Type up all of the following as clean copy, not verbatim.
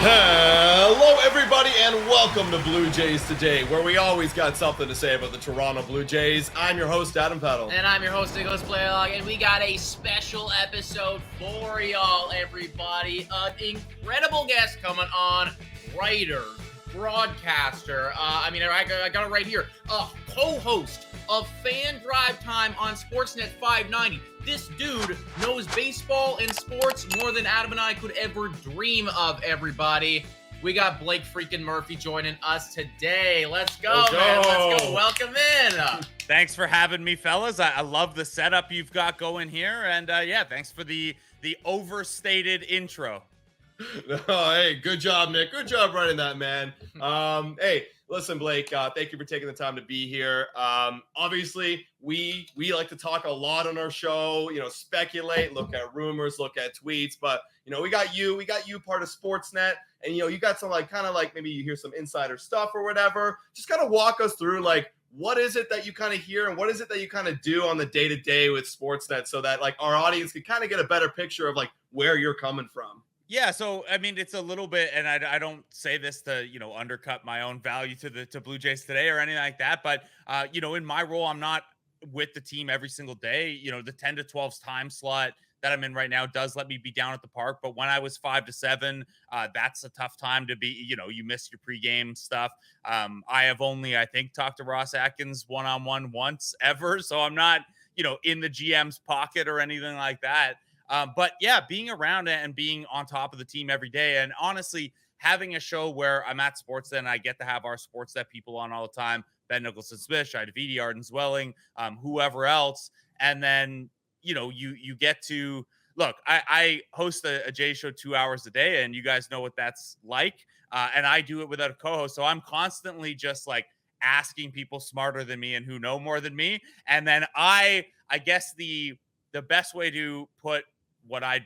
Hello, everybody, and welcome to Blue Jays Today, where we always got something to say about the Toronto Blue Jays. I'm your host, Adam Peddle. And I'm your host, Nicholas Blaylock, and we got a special episode for y'all, everybody. An incredible guest coming on, writer, broadcaster, I got it right here, co-host of Fan Drive Time on Sportsnet 590. This dude knows baseball and sports more than Adam and I could ever dream of, everybody. We got Blake freaking Murphy joining us today. Let's go, man. Let's go. Welcome in. Thanks for having me, fellas. I love the setup you've got going here. And yeah, thanks for the overstated intro. Oh, hey, good job, Nick. Good job running that, man. Hey, listen, Blake, thank you for taking the time to be here. Obviously, we like to talk a lot on our show, speculate, look at rumors, look at tweets, but we got you part of Sportsnet, and you got some maybe you hear some insider stuff or whatever. Just kind of walk us through what is it that you kind of hear and what is it that you kind of do on the day-to-day with Sportsnet, so that our audience can kind of get a better picture of where you're coming from. Yeah, so I mean, it's a little bit, and I don't say this to undercut my own value to Blue Jays Today or anything like that, but in my role, I'm not with the team every single day. The 10 to 12 time slot that I'm in right now does let me be down at the park, but when I was 5 to 7, that's a tough time to be. You miss your pregame stuff. I have only, I think, talked to Ross Atkins one-on-one once ever, so I'm not in the GM's pocket or anything like that. But yeah, being around it and being on top of the team every day, and honestly, having a show where I'm at Sportsnet and I get to have our Sportsnet people on all the time, Ben Nicholson-Smith, Shai Davidi, Arden Zwelling, whoever else. And then, you get to look, I host a Jay show 2 hours a day, and you guys know what that's like. And I do it without a co-host. So I'm constantly just asking people smarter than me and who know more than me. And then I guess the best way to put what I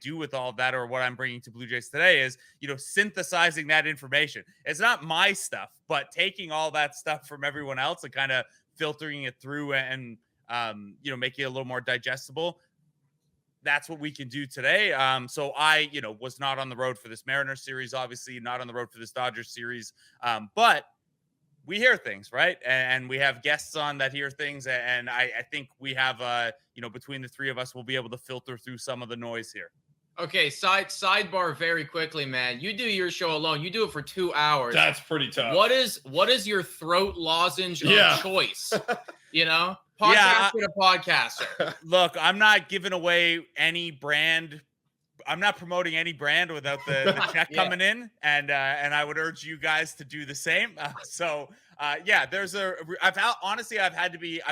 do with all of that, or what I'm bringing to Blue Jays Today, is, synthesizing that information. It's not my stuff, but taking all that stuff from everyone else and kind of filtering it through and, making it a little more digestible. That's what we can do today. So I, was not on the road for this Mariners series, obviously not on the road for this Dodgers series. But we hear things, right? And we have guests on that hear things. And I think we have, between the three of us, we'll be able to filter through some of the noise here. Okay, sidebar very quickly, man. You do your show alone. You do it for 2 hours. That's pretty tough. What is your throat lozenge of choice? Podcaster to podcaster. Look, I'm not giving away any brand. I'm not promoting any brand without the check coming in, and I would urge you guys to do the same. I've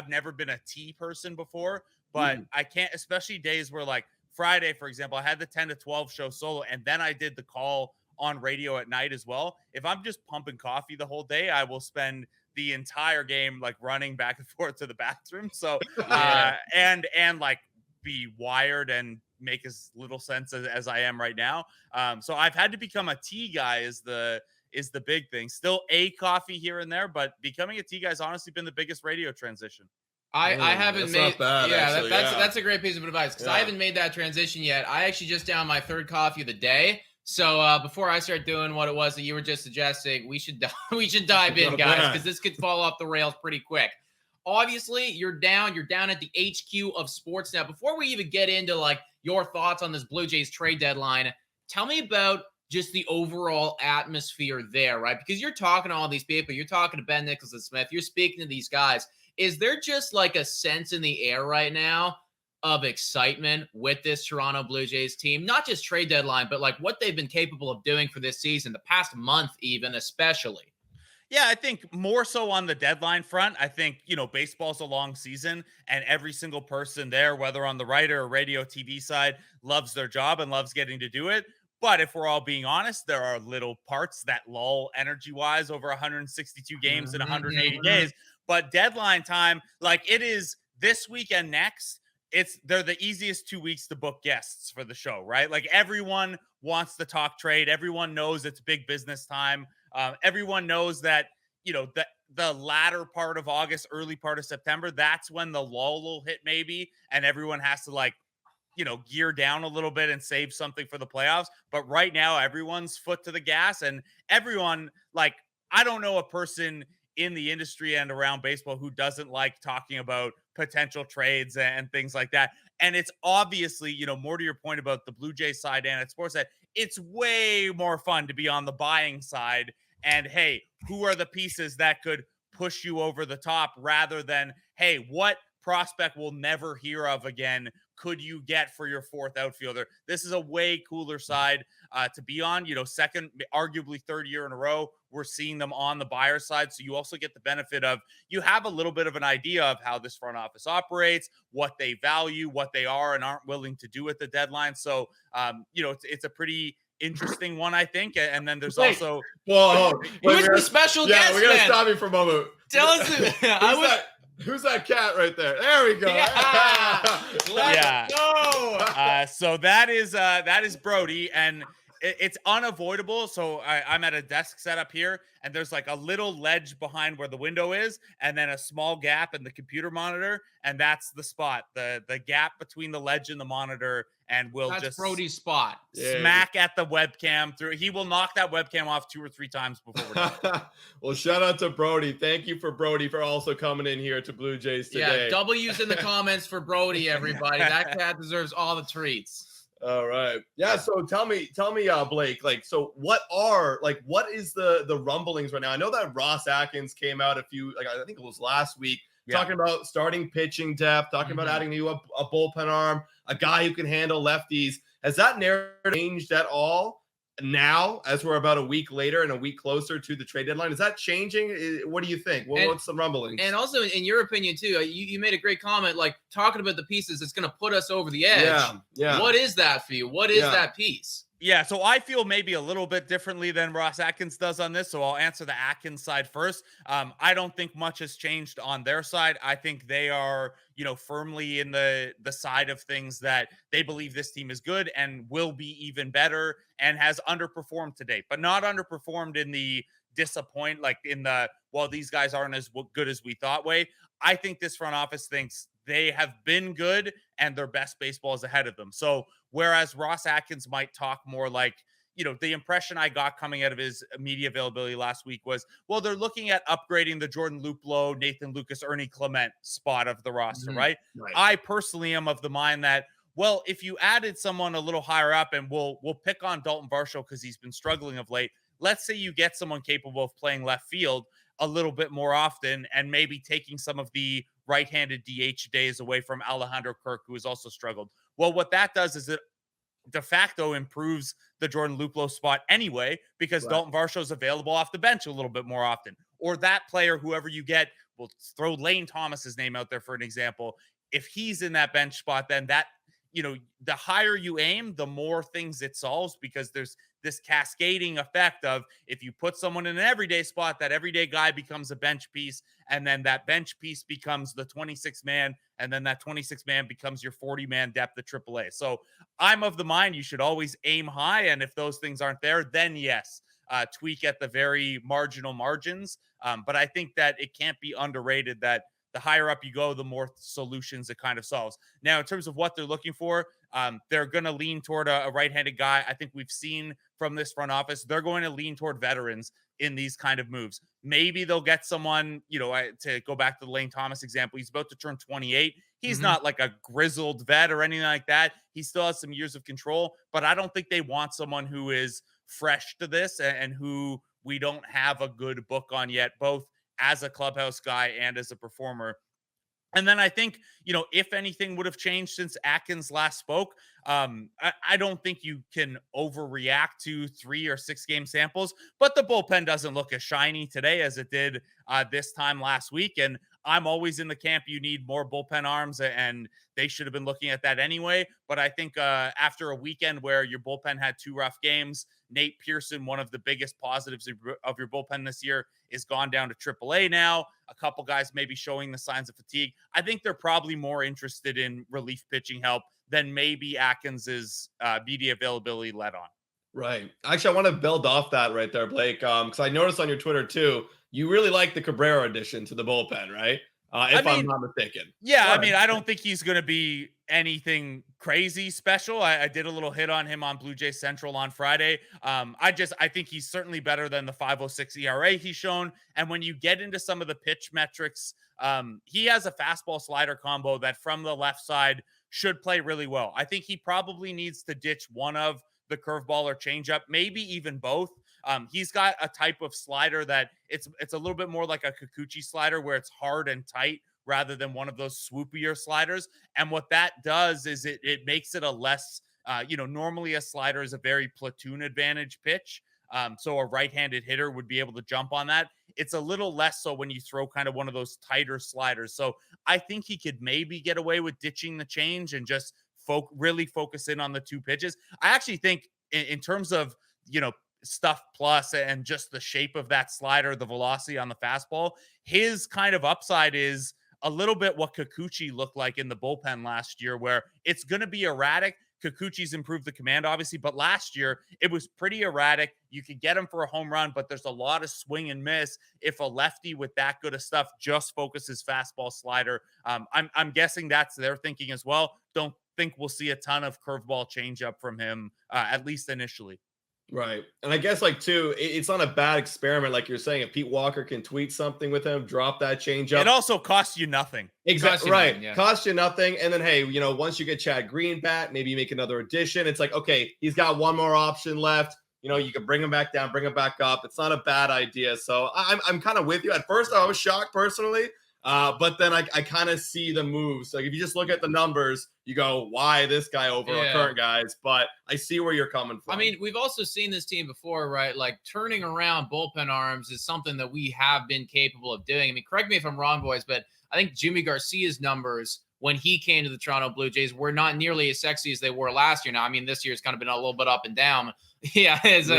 never been a tea person before, but I can't, especially days where Friday, for example, I had the 10 to 12 show solo, and then I did the call on radio at night as well. If I'm just pumping coffee the whole day, I will spend the entire game running back and forth to the bathroom. So and be wired and make as little sense as I am right now. So I've had to become a tea guy is the big thing. Still a coffee here and there, but becoming a tea guy has honestly been the biggest radio transition. I haven't made not bad, actually, that's a great piece of advice, because I haven't made that transition yet. I actually just downed my third coffee of the day. So before I start doing what it was that you were just suggesting, we should dive in, guys, because this could fall off the rails pretty quick. Obviously, you're down at the HQ of Sportsnet. Before we even get into your thoughts on this Blue Jays trade deadline, tell me about just the overall atmosphere there, right? Because you're talking to all these people, you're talking to Ben Nicholson-Smith, you're speaking to these guys. Is there just a sense in the air right now of excitement with this Toronto Blue Jays team? Not just trade deadline, but what they've been capable of doing for this season, the past month even, especially. Yeah, I think more so on the deadline front. I think, baseball's a long season, and every single person there, whether on the writer or radio TV side, loves their job and loves getting to do it. But if we're all being honest, there are little parts that lull energy-wise over 162 games in 180 days. But deadline time, it is this week and next, they're the easiest 2 weeks to book guests for the show, right? Everyone wants to talk trade. Everyone knows it's big business time. Everyone knows that, the latter part of August, early part of September, that's when the lull will hit maybe. And everyone has to gear down a little bit and save something for the playoffs. But right now, everyone's foot to the gas, and everyone, like, I don't know a person in the industry and around baseball who doesn't like talking about potential trades and things like that. And it's obviously, more to your point about the Blue Jays side and at Sportsnet, it's way more fun to be on the buying side. And hey, who are the pieces that could push you over the top rather than, hey, what prospect we'll never hear of again could you get for your fourth outfielder? This is a way cooler side to be on. Second, arguably third year in a row, we're seeing them on the buyer side. So you also get the benefit of, you have a little bit of an idea of how this front office operates, what they value, what they are and aren't willing to do at the deadline. So, it's a pretty interesting one, I think. And then there's also, who's the special guest? Yeah, we're gonna stop you for a moment. Tell us. Who's that cat right there? There we go. Yeah. Let's go. So that is Brody, and it's unavoidable. So I'm at a desk setup here, and there's like a little ledge behind where the window is, and then a small gap in the computer monitor, and that's the spot, the gap between the ledge and the monitor. And that's just Brody's spot. Smack at the webcam through. He will knock that webcam off 2 or 3 times before we're done. Well, shout out to Brody. Thank you for Brody for also coming in here to Blue Jays today. Yeah, W's in the comments for Brody, everybody. That cat deserves all the treats. All right. Yeah. So tell me, Blake, what is the rumblings right now? I know that Ross Atkins came out I think it was last week, talking about starting pitching depth, talking about adding a bullpen arm, a guy who can handle lefties. Has that narrative changed at all now as we're about a week later and a week closer to the trade deadline? Is that changing? What do you think? What's the rumblings? And also, in your opinion, too, you made a great comment, like talking about the pieces that's going to put us over the edge. Yeah. What is that for you? What is that piece? Yeah, so I feel maybe a little bit differently than Ross Atkins does on this. So I'll answer the Atkins side first. I don't think much has changed on their side. I think they are, firmly in the side of things that they believe this team is good and will be even better and has underperformed to date, but not underperformed in the disappoint, like in the, well, these guys aren't as good as we thought way. I think this front office thinks they have been good and their best baseball is ahead of them. So whereas Ross Atkins might talk more like, the impression I got coming out of his media availability last week was, well, they're looking at upgrading the Jordan Luplow, Nathan Lucas, Ernie Clement spot of the roster, right? I personally am of the mind that, well, if you added someone a little higher up, and we'll pick on Dalton Varsho because he's been struggling of late. Let's say you get someone capable of playing left field a little bit more often and maybe taking some of the right-handed DH days away from Alejandro Kirk, who has also struggled. Well, what that does is it de facto improves the Jordan Luplow spot anyway, because Dalton Varsho is available off the bench a little bit more often. Or that player, whoever you get, we'll throw Lane Thomas's name out there for an example. If he's in that bench spot, then that, the higher you aim, the more things it solves, because there's this cascading effect of, if you put someone in an everyday spot, that everyday guy becomes a bench piece, and then that bench piece becomes the 26 man, and then that 26 man becomes your 40 man depth at AAA. So I'm of the mind you should always aim high, and if those things aren't there, then yes, tweak at the very marginal margins. But I think that it can't be underrated that the higher up you go, the more solutions it kind of solves. Now, in terms of what they're looking for, they're going to lean toward a right-handed guy. I think we've seen from this front office, they're going to lean toward veterans in these kind of moves. Maybe they'll get someone, to go back to the Lane Thomas example, he's about to turn 28. He's not like a grizzled vet or anything like that. He still has some years of control, but I don't think they want someone who is fresh to this and who we don't have a good book on yet, both as a clubhouse guy and as a performer. And then I think, if anything would have changed since Atkins last spoke, I don't think you can overreact to 3 or 6 game samples, but the bullpen doesn't look as shiny today as it did this time last week. And I'm always in the camp, you need more bullpen arms, and they should have been looking at that anyway. But I think after a weekend where your bullpen had 2 rough games, Nate Pearson, one of the biggest positives of your bullpen this year, is gone down to AAA now. A couple guys maybe showing the signs of fatigue. I think they're probably more interested in relief pitching help than maybe Atkins's media availability led on. Right. Actually, I want to build off that right there, Blake, because I noticed on your Twitter too, you really like the Cabrera addition to the bullpen, right? If I'm not mistaken. Yeah, I mean, I don't think he's going to be anything crazy special. I did a little hit on him on Blue Jay Central on Friday. I think he's certainly better than the 5.06 ERA he's shown. And when you get into some of the pitch metrics, he has a fastball slider combo that from the left side should play really well. I think he probably needs to ditch one of the curveball or changeup, maybe even both. He's got a type of slider that it's a little bit more like a Kikuchi slider where it's hard and tight rather than one of those swoopier sliders. And what that does is it makes it a less, normally a slider is a very platoon advantage pitch. So a right-handed hitter would be able to jump on that. It's a little less so when you throw kind of one of those tighter sliders. So I think he could maybe get away with ditching the change and just really focus in on the two pitches. I actually think in terms of, stuff plus and just the shape of that slider, the velocity on the fastball, his kind of upside is a little bit what Kikuchi looked like in the bullpen last year, where it's going to be erratic. Kikuchi's improved the command, obviously, but last year it was pretty erratic. You could get him for a home run, but there's a lot of swing and miss if a lefty with that good of stuff just focuses fastball slider. I'm guessing that's their thinking as well. Don't think we'll see a ton of curveball changeup from him, at least initially. Right. And I guess too, it's not a bad experiment. Like you're saying, if Pete Walker can tweet something with him, drop that change up. It also costs you nothing. Exactly. Right. Nothing, yeah. Costs you nothing. And then, hey, once you get Chad Green back, maybe you make another addition. It's like, okay, he's got one more option left. You can bring him back down, bring him back up. It's not a bad idea. So I'm kind of with you. At first, I was shocked personally. But then I kind of see the moves. Like if you just look at the numbers, you go, why this guy over our current guys? But I see where you're coming from. I mean, we've also seen this team before, right? Like turning around bullpen arms is something that we have been capable of doing. I mean, correct me if I'm wrong, boys, but I think Jimmy Garcia's numbers when he came to the Toronto Blue Jays were not nearly as sexy as they were last year. Now, I mean, this year's kind of been a little bit up and down. Yeah, it's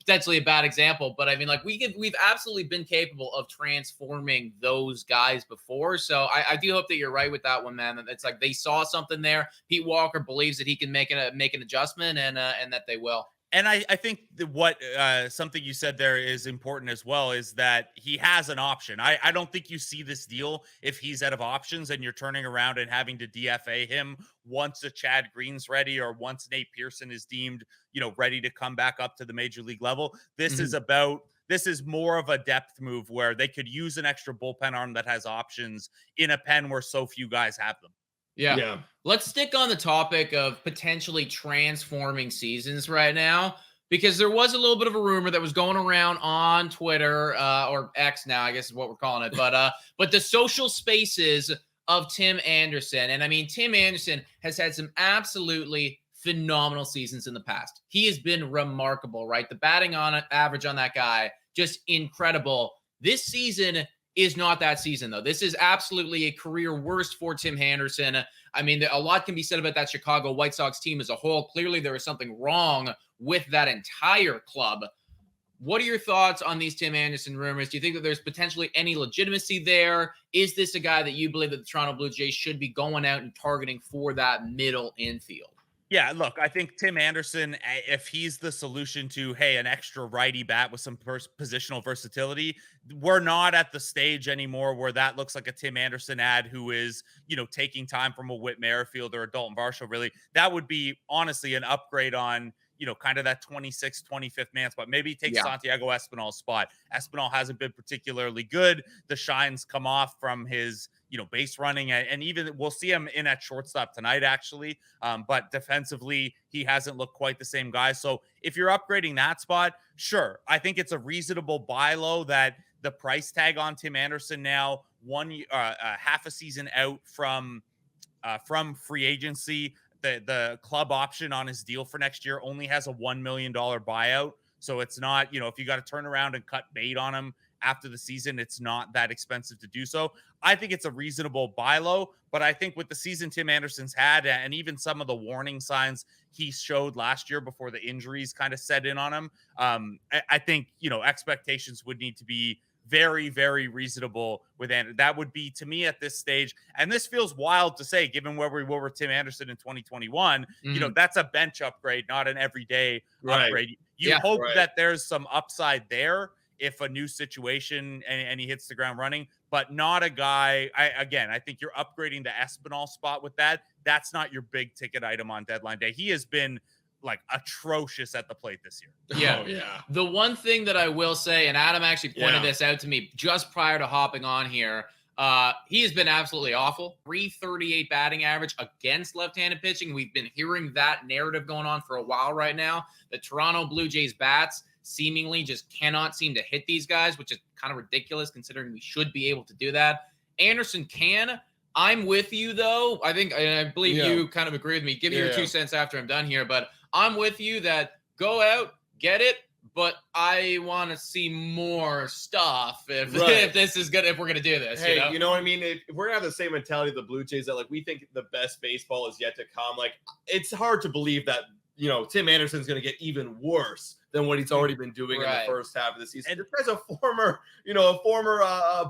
potentially a bad example, but I mean, we've absolutely been capable of transforming those guys before. So I do hope that you're right with that one, man. It's like they saw something there. Pete Walker believes that he can make an adjustment, and that they will. And I think what something you said there is important as well is that he has an option. I don't think you see this deal if he's out of options and you're turning around and having to DFA him once a Chad Green's ready or once Nate Pearson is deemed, ready to come back up to the major league level. This is more of a depth move where they could use an extra bullpen arm that has options in a pen where so few guys have them. Yeah. Let's stick on the topic of potentially transforming seasons right now, because there was a little bit of a rumor that was going around on Twitter, or X now, I guess is what we're calling it. But the social spaces of Tim Anderson. And I mean, Tim Anderson has had some absolutely phenomenal seasons in the past. He has been remarkable, right? The batting on average on that guy, just incredible. This season is not that season, though. This is absolutely a career worst for Tim Anderson. I mean, a lot can be said about that Chicago White Sox team as a whole. Clearly, there is something wrong with that entire club. What are your thoughts on these Tim Anderson rumors? Do you think that there's potentially any legitimacy there? Is this a guy that you believe that the Toronto Blue Jays should be going out and targeting for that middle infield? Yeah, look, I think Tim Anderson, if he's the solution to, hey, an extra righty bat with some positional versatility, we're not at the stage anymore where that looks like a Tim Anderson ad who is, taking time from a Whit Merrifield or a Dalton Varsho, really. That would be, honestly, an upgrade on, kind of that 26th, 25th man spot. Maybe take Santiago Espinal's spot. Espinal hasn't been particularly good. The shine's come off from his, base running, and even we'll see him in at shortstop tonight, actually. But defensively, he hasn't looked quite the same guy. So if you're upgrading that spot, sure. I think it's a reasonable buy low that the price tag on Tim Anderson now, half a season out from free agency. The club option on his deal for next year only has a $1 million buyout. So it's not, if you got to turn around and cut bait on him after the season, it's not that expensive to do so. I think it's a reasonable buy low, but I think with the season Tim Anderson's had and even some of the warning signs he showed last year before the injuries kind of set in on him, I think, expectations would need to be very, very reasonable with Anderson. That would be, to me, at this stage, and this feels wild to say, given where we were with Tim Anderson in 2021, that's a bench upgrade, not an everyday upgrade. You hope that there's some upside there if a new situation and he hits the ground running, but not a guy. I think you're upgrading the Espinal spot with that. that's not your big ticket item on deadline day. He has been like atrocious at the plate this year. Yeah. Oh, yeah. The one thing that I will say, and Adam actually pointed this out to me just prior to hopping on here, he has been absolutely awful. 338 batting average against left-handed pitching. We've been hearing that narrative going on for a while right now. The Toronto Blue Jays bats seemingly just cannot seem to hit these guys, which is kind of ridiculous considering we should be able to do that. Anderson can. I'm with you, though. I believe you kind of agree with me. Give me your 2 cents after I'm done here, but I'm with you that go out, get it, but I want to see more stuff if this is good, if we're going to do this. Hey, you know what I mean? If we're going to have the same mentality of the Blue Jays that, like, we think the best baseball is yet to come, like, it's hard to believe that, Tim Anderson's going to get even worse than what he's already been doing in the first half of the season. And this guy's a former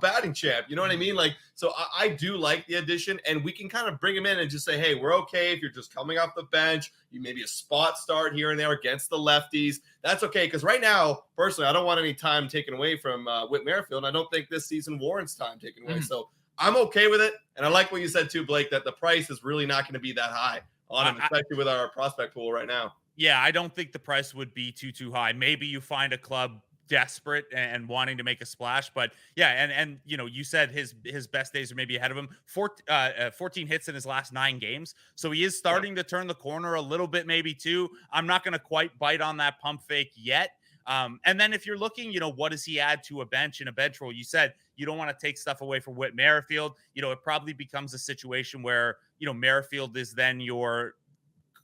batting champ. You know what I mean? Like, so I do like the addition, and we can kind of bring him in and just say, hey, we're okay if you're just coming off the bench. You maybe a spot start here and there against the lefties. That's okay, because right now, personally, I don't want any time taken away from Whit Merrifield, and I don't think this season warrants time taken away. So I'm okay with it, and I like what you said too, Blake, that the price is really not going to be that high on him, especially with our prospect pool right now. Yeah, I don't think the price would be too high. Maybe you find a club desperate and wanting to make a splash, but yeah, and you said his best days are maybe ahead of him. 14 hits in his last 9 games, so he is starting to turn the corner a little bit, maybe too. I'm not going to quite bite on that pump fake yet. And then if you're looking, what does he add to a bench in a bench role? You said you don't want to take stuff away from Whit Merrifield. It probably becomes a situation where Merrifield is then your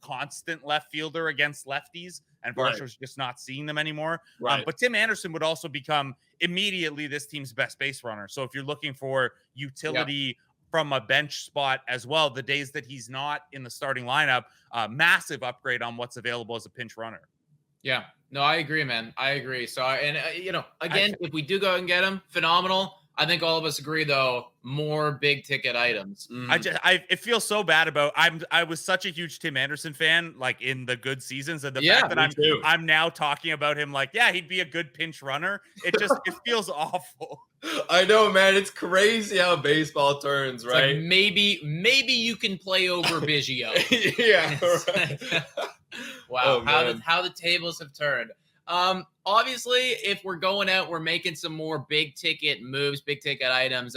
constant left fielder against lefties, and Varsho's just not seeing them anymore. But Tim Anderson would also become immediately this team's best base runner. So if you're looking for utility from a bench spot as well, the days that he's not in the starting lineup, massive upgrade on what's available as a pinch runner. Yeah. No, I agree, man. I agree. So, again, if we do go and get him, phenomenal. I think all of us agree, though, more big ticket items. It feels so bad about. I was such a huge Tim Anderson fan, like in the good seasons, and the fact that I'm now talking about him, like, he'd be a good pinch runner. It feels awful. I know, man. It's crazy how baseball turns, right? Like maybe you can play over Biggio. Right. Wow, how the tables have turned. Obviously, if we're going out, we're making some more big ticket moves, big ticket items.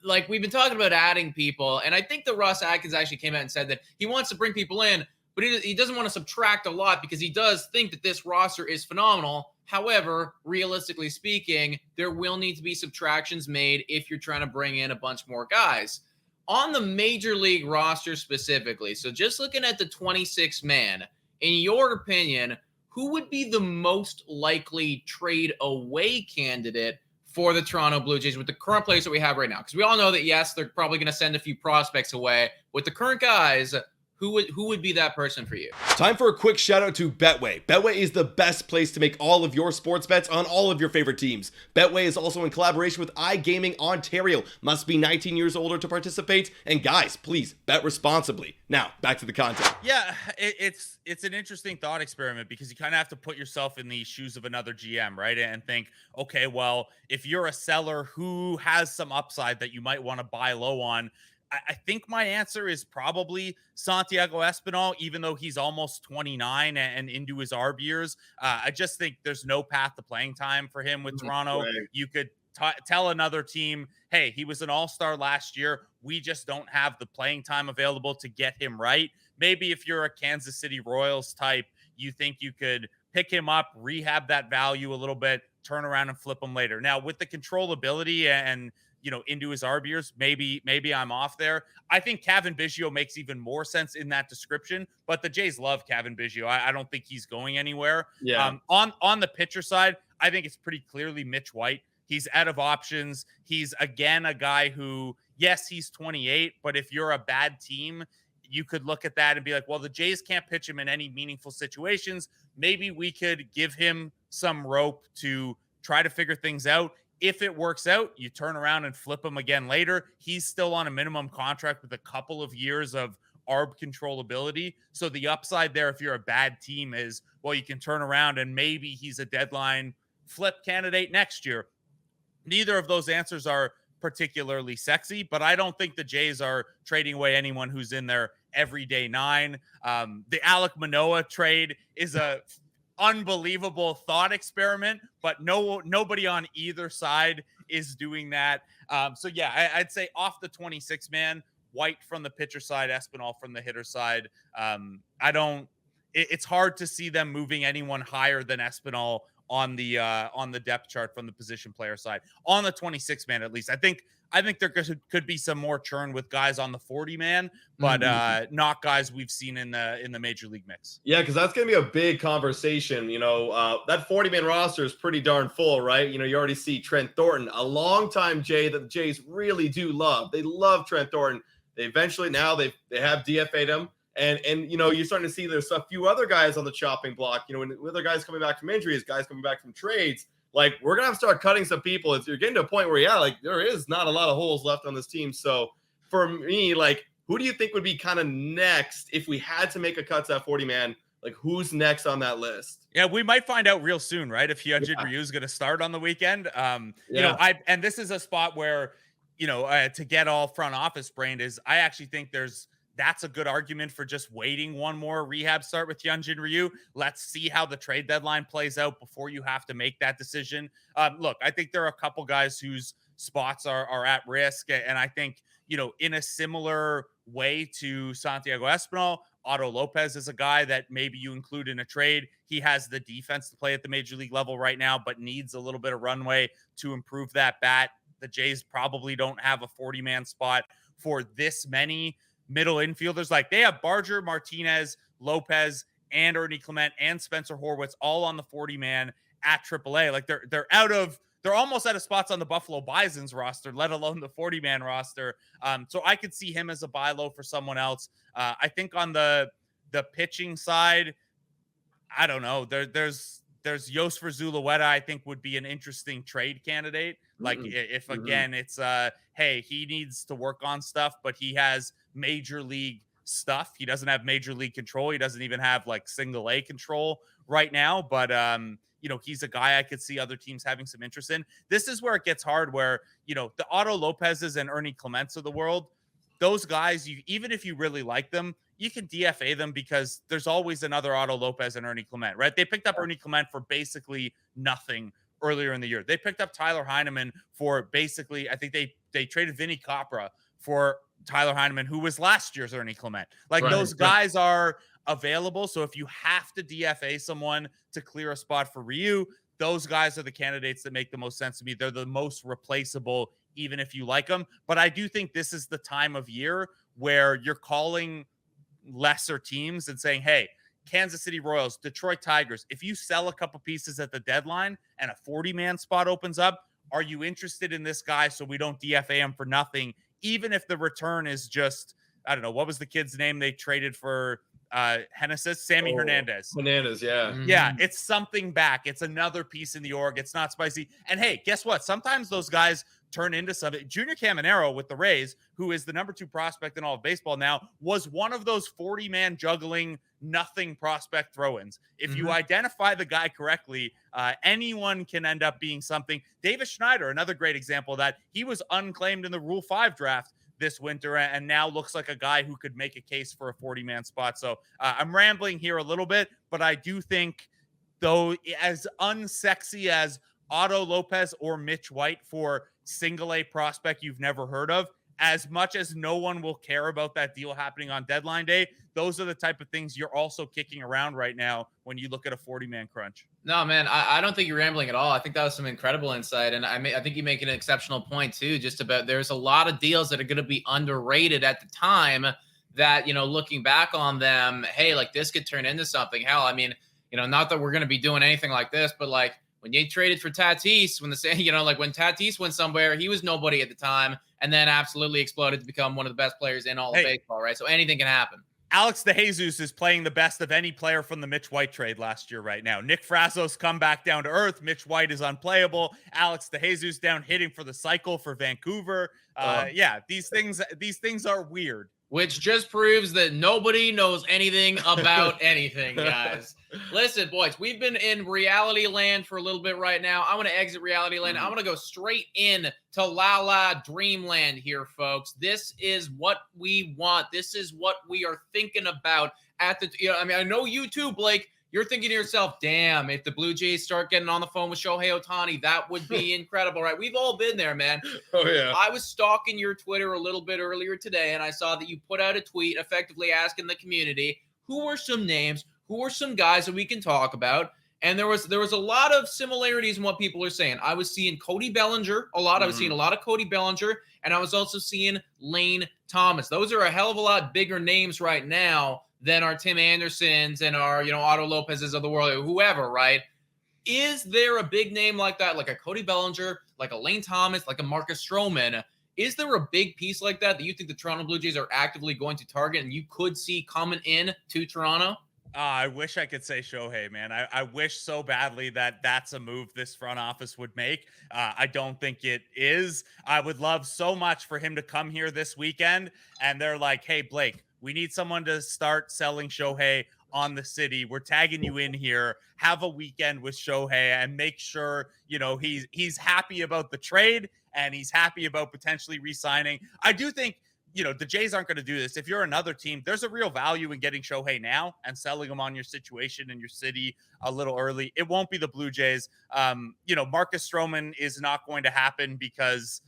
Like we've been talking about adding people, and I think that Russ Atkins actually came out and said that he wants to bring people in, but he doesn't want to subtract a lot because he does think that this roster is phenomenal. However, realistically speaking, there will need to be subtractions made if you're trying to bring in a bunch more guys. On the major league roster specifically, so just looking at the 26-man, in your opinion, who would be the most likely trade away candidate for the Toronto Blue Jays with the current players that we have right now? Because we all know that, yes, they're probably going to send a few prospects away. With the current guys, who would be that person for you? Time for a quick shout out to Betway. Betway is the best place to make all of your sports bets on all of your favorite teams. Betway is also in collaboration with iGaming Ontario. Must be 19 years older to participate. And guys, please bet responsibly. Now, back to the content. Yeah, it's an interesting thought experiment because you kind of have to put yourself in the shoes of another GM, right? And think, okay, well, if you're a seller who has some upside that you might want to buy low on, I think my answer is probably Santiago Espinal, even though he's almost 29 and into his ARB years. I just think there's no path to playing time for him with Toronto. Right. You could tell another team, hey, he was an all-star last year. We just don't have the playing time available to get him right. Maybe if you're a Kansas City Royals type, you think you could pick him up, rehab that value a little bit, turn around and flip him later. Now, with the controllability and into his ARB years, maybe I'm off there. I think Kevin Biggio makes even more sense in that description, but the Jays love Kevin Biggio. I don't think he's going anywhere. Yeah. On the pitcher side, I think it's pretty clearly Mitch White. He's out of options. He's, again, a guy who, yes, he's 28, but if you're a bad team, you could look at that and be like, well, the Jays can't pitch him in any meaningful situations. Maybe we could give him some rope to try to figure things out. If it works out, you turn around and flip him again later. He's still on a minimum contract with a couple of years of ARB controllability. So the upside there, if you're a bad team, is, well, you can turn around and maybe he's a deadline flip candidate next year. Neither of those answers are particularly sexy, but I don't think the Jays are trading away anyone who's in their everyday 9. The Alek Manoah trade is a unbelievable thought experiment, but nobody on either side is doing that. So yeah, I'd say off the 26 man, White from the pitcher side, Espinal from the hitter side. It's hard to see them moving anyone higher than Espinal on the depth chart from the position player side. On the 26 man, at least, I think there could be some more churn with guys on the 40 man, but not guys we've seen in the major league mix. Yeah, because that's going to be a big conversation. That 40-man roster is pretty darn full, right? You already see Trent Thornton, a longtime Jay that the Jays really do love. They love Trent Thornton. They eventually now they have DFA'd him. And you're starting to see there's a few other guys on the chopping block. When other guys coming back from injuries, guys coming back from trades. Like, we're gonna have to start cutting some people. You're getting to a point where there is not a lot of holes left on this team. So for me, like, who do you think would be kind of next if we had to make a cut to that 40 man? Like, who's next on that list? Yeah, we might find out real soon, right? If Hyunjin Ryu is going to start on the weekend. And this is a spot where, to get all front office brained is I actually think that's a good argument for just waiting one more rehab start with Hyunjin Ryu. Let's see how the trade deadline plays out before you have to make that decision. Look, I think there are a couple guys whose spots are at risk. And I think, in a similar way to Santiago Espinal, Otto Lopez is a guy that maybe you include in a trade. He has the defense to play at the major league level right now, but needs a little bit of runway to improve that bat. The Jays probably don't have a 40-man spot for this many middle infielders. Like, they have Barger, Martinez, Lopez, and Ernie Clement and Spencer Horwitz all on the 40-man at AAA. Like, they're almost out of spots on the Buffalo Bison's roster, let alone the 40-man roster. So I could see him as a buy low for someone else. I think on the pitching side, I don't know. There's Yosfer Zulueta, I think, would be an interesting trade candidate. Like, if again, it's hey, he needs to work on stuff, but he has major league stuff. He doesn't have major league control. He doesn't even have like single A control right now. But he's a guy I could see other teams having some interest in. This is where it gets hard, where the Otto Lopez's and Ernie Clements of the world, those guys, even if you really like them, you can DFA them because there's always another Otto Lopez and Ernie Clement, right? They picked up Ernie Clement for basically nothing earlier in the year. They picked up Tyler Heineman for basically, I think they traded Vinny Capra for Tyler Heineman, who was last year's Ernie Clement. Like, those guys are available. So if you have to DFA someone to clear a spot for Ryu, those guys are the candidates that make the most sense to me. They're the most replaceable, even if you like them. But I do think this is the time of year where you're calling lesser teams and saying, hey, Kansas City Royals, Detroit Tigers, if you sell a couple pieces at the deadline and a 40-man spot opens up, are you interested in this guy so we don't DFA him for nothing, even if the return is just, I don't know, what was the kid's name they traded for Genesis? Sammy Hernandez. Hernandez, yeah. Yeah, it's something back. It's another piece in the org. It's not spicy. And hey, guess what? Sometimes those guys turn into something. Junior Caminero with the Rays, who is the number 2 prospect in all of baseball now, was one of those 40-man juggling nothing prospect throw-ins. If you identify the guy correctly, anyone can end up being something. Davis Schneider, another great example of that. He was unclaimed in the Rule 5 draft this winter and now looks like a guy who could make a case for a 40-man spot. So I'm rambling here a little bit, but I do think, though, as unsexy as Otto Lopez or Mitch White for single A prospect you've never heard of, as much as no one will care about that deal happening on deadline day, those are the type of things you're also kicking around right now when you look at a 40-man crunch. No, man, I don't think you're rambling at all. I think that was some incredible insight. And I think you make an exceptional point, too, just about there's a lot of deals that are going to be underrated at the time that, looking back on them, hey, like, this could turn into something. Hell, I mean, not that we're going to be doing anything like this, but like when you traded for Tatis, when when Tatis went somewhere, he was nobody at the time and then absolutely exploded to become one of the best players in all of baseball, right? So anything can happen. Alex DeJesus is playing the best of any player from the Mitch White trade last year right now. Nick Frazo's come back down to earth. Mitch White is unplayable. Alex DeJesus down hitting for the cycle for Vancouver. Yeah, these things are weird. which just proves that nobody knows anything about anything, guys. Listen, boys, we've been in reality land for a little bit right now. I want to exit reality land. I want to go straight in to La La Dreamland here, folks. This is what we want. This is what we are thinking about at the, I know you too, Blake. You're thinking to yourself, damn, if the Blue Jays start getting on the phone with Shohei Ohtani, that would be incredible, right? We've all been there, man. Oh, yeah. I was stalking your Twitter a little bit earlier today, and I saw that you put out a tweet effectively asking the community, who are some names, who are some guys that we can talk about? And there was a lot of similarities in what people are saying. I was seeing Cody Bellinger a lot. I was seeing a lot of Cody Bellinger, and I was also seeing Lane Thomas. Those are a hell of a lot bigger names right now than our Tim Andersons and our, Otto Lopez's of the world, or whoever, right? Is there a big name like that, like a Cody Bellinger, like a Lane Thomas, like a Marcus Stroman? Is there a big piece like that you think the Toronto Blue Jays are actively going to target and you could see coming in to Toronto? I wish I could say Shohei, man. I wish so badly that that's a move this front office would make. I don't think it is. I would love so much for him to come here this weekend and they're like, hey, Blake, we need someone to start selling Shohei on the city. We're tagging you in here. Have a weekend with Shohei and make sure, he's happy about the trade and he's happy about potentially re-signing. I do think, the Jays aren't going to do this. If you're another team, there's a real value in getting Shohei now and selling him on your situation in your city a little early. It won't be the Blue Jays. Marcus Stroman is not going to happen because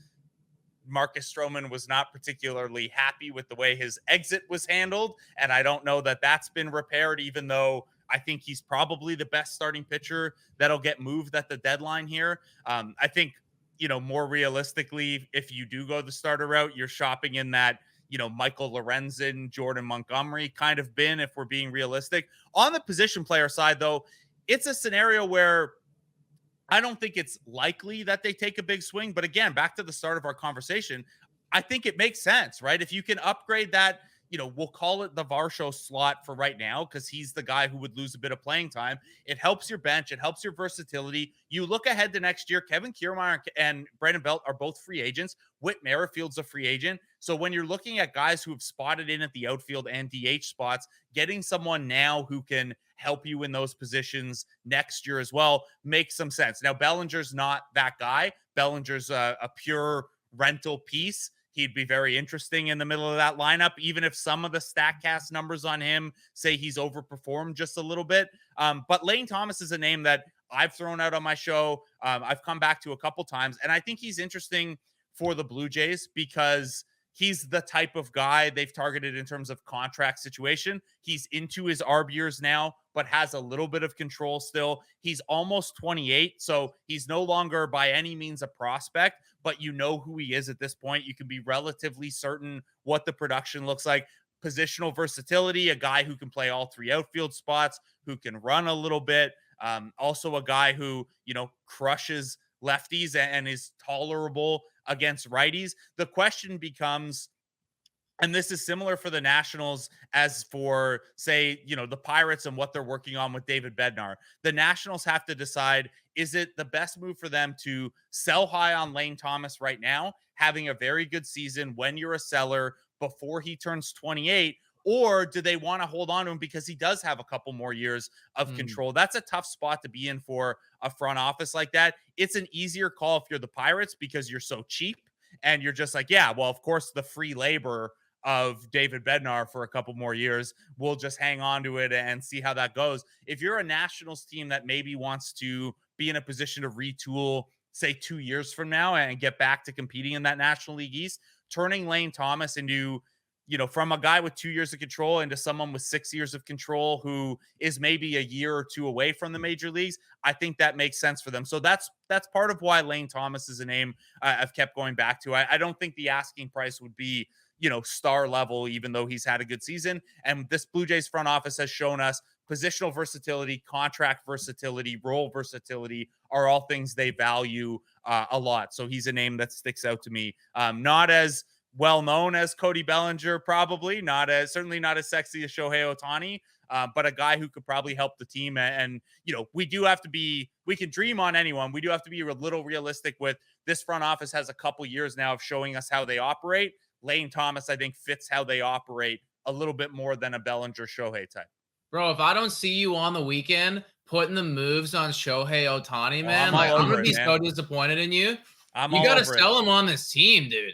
Marcus Stroman was not particularly happy with the way his exit was handled. And I don't know that that's been repaired, even though I think he's probably the best starting pitcher that'll get moved at the deadline here. I think, more realistically, if you do go the starter route, you're shopping in that, Michael Lorenzen, Jordan Montgomery kind of bin, if we're being realistic. On the position player side, though, it's a scenario where I don't think it's likely that they take a big swing. But again, back to the start of our conversation, I think it makes sense, right? If you can upgrade that, we'll call it the Varsho slot for right now because he's the guy who would lose a bit of playing time. It helps your bench. It helps your versatility. You look ahead to next year, Kevin Kiermaier and Brandon Belt are both free agents. Whit Merrifield's a free agent. So when you're looking at guys who have spotted in at the outfield and DH spots, getting someone now who can help you in those positions next year as well makes some sense. Now, Bellinger's not that guy. Bellinger's a pure rental piece. He'd be very interesting in the middle of that lineup, even if some of the StatCast numbers on him say he's overperformed just a little bit. But Lane Thomas is a name that I've thrown out on my show. I've come back to a couple times, and I think he's interesting for the Blue Jays because he's the type of guy they've targeted in terms of contract situation. He's into his ARB years now, but has a little bit of control still. He's almost 28, so he's no longer by any means a prospect, but you know who he is at this point. You can be relatively certain what the production looks like. Positional versatility, a guy who can play all three outfield spots, who can run a little bit. Also a guy who, crushes lefties and is tolerable against righties. The question becomes, and this is similar for the Nationals as for, say, the Pirates and what they're working on with David Bednar. The Nationals have to decide, is it the best move for them to sell high on Lane Thomas right now, having a very good season when you're a seller before he turns 28, or do they want to hold on to him because he does have a couple more years of control? That's a tough spot to be in for a front office like that. It's an easier call if you're the Pirates because you're so cheap and you're just like, yeah, well, of course, the free labor of David Bednar for a couple more years, we'll just hang on to it and see how that goes. If you're a Nationals team that maybe wants to be in a position to retool, say 2 years from now and get back to competing in that National League East, turning Lane Thomas into, from a guy with 2 years of control into someone with 6 years of control who is maybe a year or two away from the major leagues, I think that makes sense for them. So that's part of why Lane Thomas is a name I've kept going back to. I don't think the asking price would be, star level, even though he's had a good season. And this Blue Jays front office has shown us positional versatility, contract versatility, role versatility are all things they value a lot. So he's a name that sticks out to me. Not as well known as Cody Bellinger, probably certainly not as sexy as Shohei Ohtani, but a guy who could probably help the team. And we can dream on anyone. We do have to be a little realistic with this front office has a couple years now of showing us how they operate. Lane Thomas, I think, fits how they operate a little bit more than a Bellinger Shohei type. Bro, if I don't see you on the weekend putting the moves on Shohei Ohtani, man, I'm like all I'm over gonna it, be man. so disappointed in you. I'm You all gotta over sell it. him on this team, dude.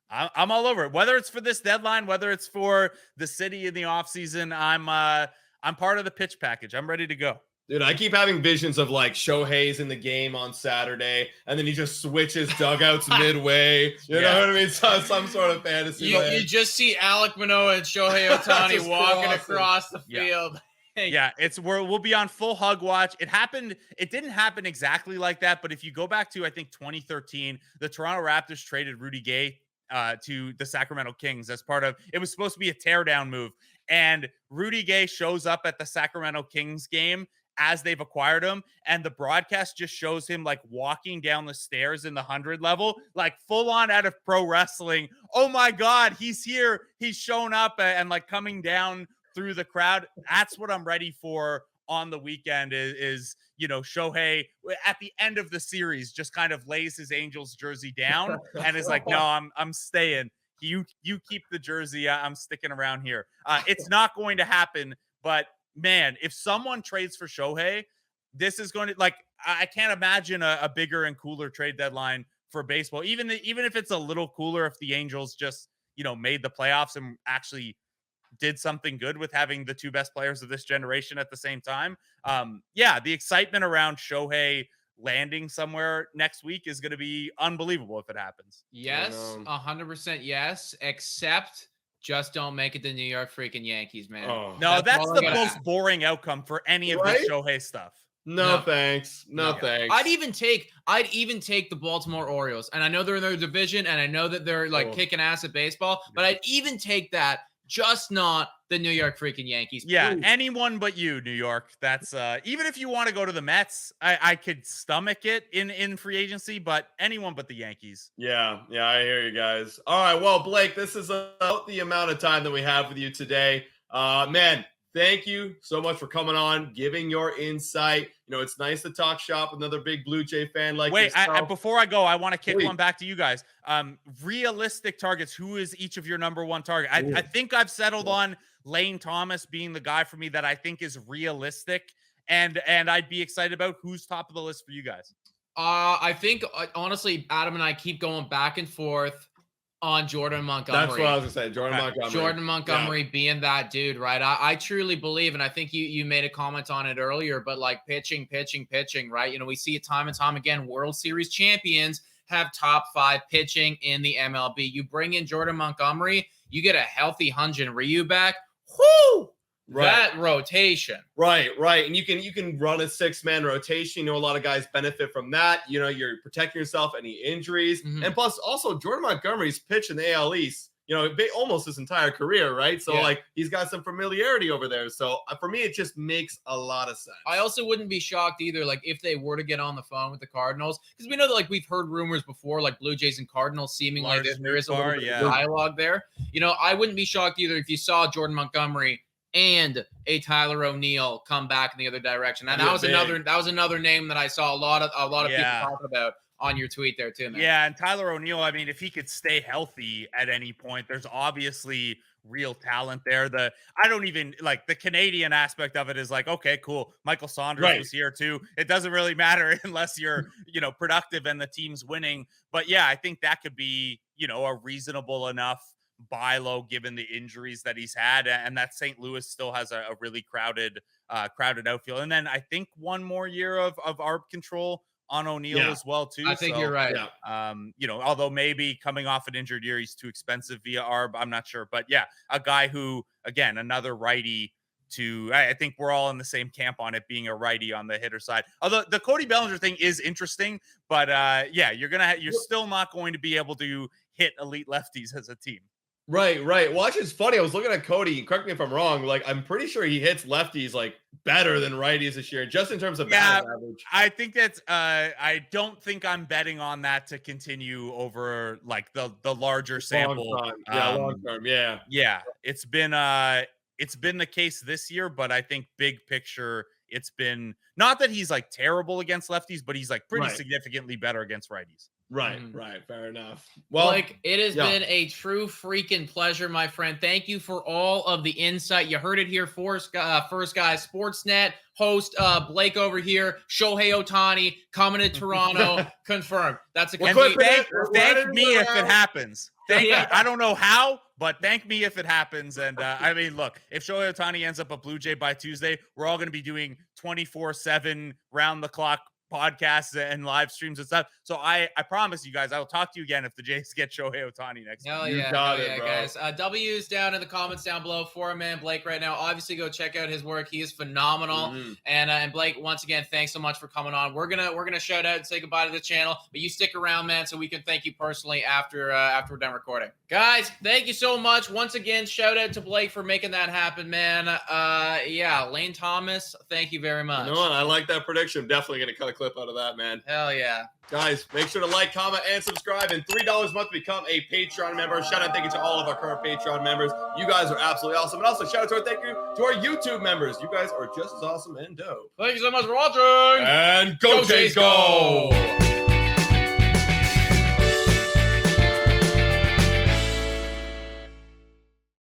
I'm all over it. Whether it's for this deadline, whether it's for the city in the offseason, I'm part of the pitch package. I'm ready to go. Dude, I keep having visions of like Shohei's in the game on Saturday, and then he just switches dugouts midway. You know what I mean? Some sort of fantasy. You just see Alek Manoah and Shohei Ohtani Just walking crossing. across the Yeah. field. Yeah, we'll be on full hug watch. It didn't happen exactly like that, but if you go back to I think 2013, the Toronto Raptors traded Rudy Gay to the Sacramento Kings as part of it was supposed to be a teardown move, and Rudy Gay shows up at the Sacramento Kings game as they've acquired him, and the broadcast just shows him like walking down the stairs in the 100 level, like full on out of pro wrestling. Oh my God, he's here! He's shown up and like coming down through the crowd. That's what I'm ready for on the weekend is Shohei at the end of the series just kind of lays his Angels jersey down and is like, no, I'm staying. You keep the jersey. I'm sticking around here. It's not going to happen, but man, if someone trades for Shohei, this is going to like, I can't imagine a bigger and cooler trade deadline for baseball. Even if it's a little cooler, if the Angels just, made the playoffs and actually did something good with having the two best players of this generation at the same time. The excitement around Shohei landing somewhere next week is going to be unbelievable if it happens. Yes, 100% yes, except just don't make it the New York freaking Yankees, man. No, that's the most ask. boring outcome for any of this Shohei stuff. No, thanks. No, thanks. I'd even take the Baltimore Orioles, and I know they're in their division, and I know that they're like kicking ass at baseball, but I'd even take that. Just not the New York freaking Yankees. Yeah, Please. anyone but you, New York. That's even if you want to go to the Mets, I could stomach it in free agency, but anyone but the Yankees. Yeah, I hear you guys. All right, well, Blake, this is about the amount of time that we have with you today. Man, thank you so much for coming on, giving your insight. It's nice to talk shop with another big Blue Jay fan like yourself. Before I go, I want to kick one back to you guys. Realistic targets. Who is each of your number one target? I think I've settled on Lane Thomas being the guy for me that I think is realistic, and I'd be excited about. Who's top of the list for you guys? I think honestly, Adam and I keep going back and forth on Jordan Montgomery. That's what I was gonna say. Jordan Montgomery being that dude, right? I truly believe, and I think you made a comment on it earlier, but like pitching, right? We see it time and time again. World Series champions have top 5 pitching in the MLB. You bring in Jordan Montgomery, you get a healthy Hyun-Jin Ryu back. Whoo! Right. That rotation. Right. And you can run a 6-man rotation. A lot of guys benefit from that. You're protecting yourself any injuries. Mm-hmm. And plus, also, Jordan Montgomery's pitched in the AL East, almost his entire career, right? So, he's got some familiarity over there. So, for me, it just makes a lot of sense. I also wouldn't be shocked either, like, if they were to get on the phone with the Cardinals, because we know that, like, we've heard rumors before, like, Blue Jays and Cardinals seeming like there is a little bit of dialogue there. I wouldn't be shocked either if you saw Jordan Montgomery and a Tyler O'Neill come back in the other direction. And that was another name that I saw a lot of people talking about on your tweet there too, man. Yeah, and Tyler O'Neill, I mean, if he could stay healthy at any point, there's obviously real talent there. I don't even like the Canadian aspect of it is like, okay, cool. Michael Saunders was here too. It doesn't really matter unless you're, productive and the team's winning. But yeah, I think that could be, a reasonable enough buy low given the injuries that he's had, and that St. Louis still has a really crowded outfield. And then I think one more year of ARB control on O'Neill as well too. I think you're right. Although maybe coming off an injured year, he's too expensive via ARB. I'm not sure, but yeah, a guy who, again, another righty. I think we're all in the same camp on it being a righty on the hitter side. Although the Cody Bellinger thing is interesting, but you're still not going to be able to hit elite lefties as a team. Right. Well, actually, it's funny. I was looking at Cody. Correct me if I'm wrong. Like, I'm pretty sure he hits lefties like better than righties this year, just in terms of batting average. I think that's. I don't think I'm betting on that to continue over like the larger sample. Long term. Yeah. It's been the case this year, but I think big picture, it's been not that he's like terrible against lefties, but he's like pretty significantly better against righties. Right, Mhm. right. Fair enough. Well, Blake, it has yeah. been a true freaking pleasure, my friend. Thank you for all of the insight. You heard it here first, guys. Sportsnet host Blake over here. Shohei Ohtani coming to Toronto. Confirmed. That's a We're And complete. clipping thank it. me if it happens. Thank Yeah. me. I don't know how, but thank me if it happens. And I mean, look, if Shohei Ohtani ends up a Blue Jay by Tuesday, we're all going to be doing 24/7 round the clock podcasts and live streams and stuff. So I promise you guys, I will talk to you again if the Jays get Shohei Ohtani next Hell week. You got it, yeah, bro. guys. W's down in the comments down below for our man Blake right now. Obviously, go check out his work. He is phenomenal. Mhm. And Blake, once again, thanks so much for coming on. We're gonna shout out and say goodbye to the channel, but you stick around, man, so we can thank you personally after we're done recording. Guys, thank you so much. Once again, shout out to Blake for making that happen, man. Yeah, Lane Thomas, thank you very much. You know what? I like that prediction. I'm definitely going to cut a clip out of that, man. Hell yeah. Guys, make sure to like, comment, and subscribe. And $3 a month to become a Patreon member. Shout out, thank you to all of our current Patreon members. You guys are absolutely awesome. And also, shout out to thank you to our YouTube members. You guys are just as awesome and dope. Thank you so much for watching. And go, Jays, go!